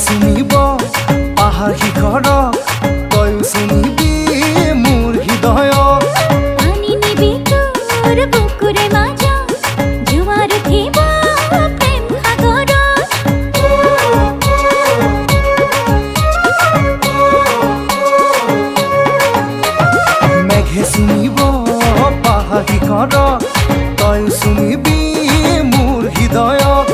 শুনিব পাহাৰ শিখৰত তই শুনিবি মোৰ হৃদয়ত পানী নিবি তোৰ বুকুৰে মাজত জোৱাৰ উঠিব প্ৰেম সাগৰত মেঘে শুনিব পাহাৰ শিখৰত তই শুনিবি মোৰ হৃদয়ত